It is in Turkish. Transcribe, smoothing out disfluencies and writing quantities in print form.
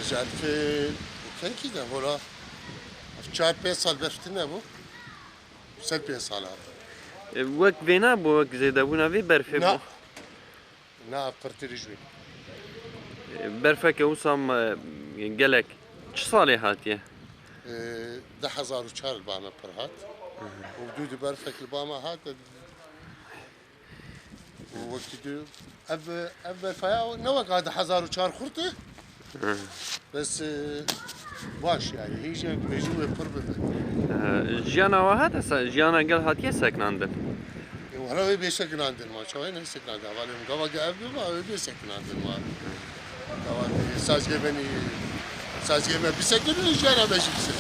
Ajal fi kenki de hola 4-5 sal berfti ne bu? 5 sal abi. وەک وێنا بۆ وەک زێدەبوونا وێ بەرفێ Na. بوو Na pırtırıcı. بەرفەکە وسام gelek چ ساڵێ هاتیە 10,004 bana pırhat. Vdudi berfek li bana hat. Vakti ev faya ne vakit 1004 kurtu? Bes baş yani hiç mecbur pır bide. ژیانەوە هاتە ژیانە گەل هاتیە سەکناندن Valla öyle bir seknandın ma. Çavay ne seknandın? Valla gava ev mi var? Öyle bir seknandın ma. Gava saz gemeni bir seknandın jana beşiksin.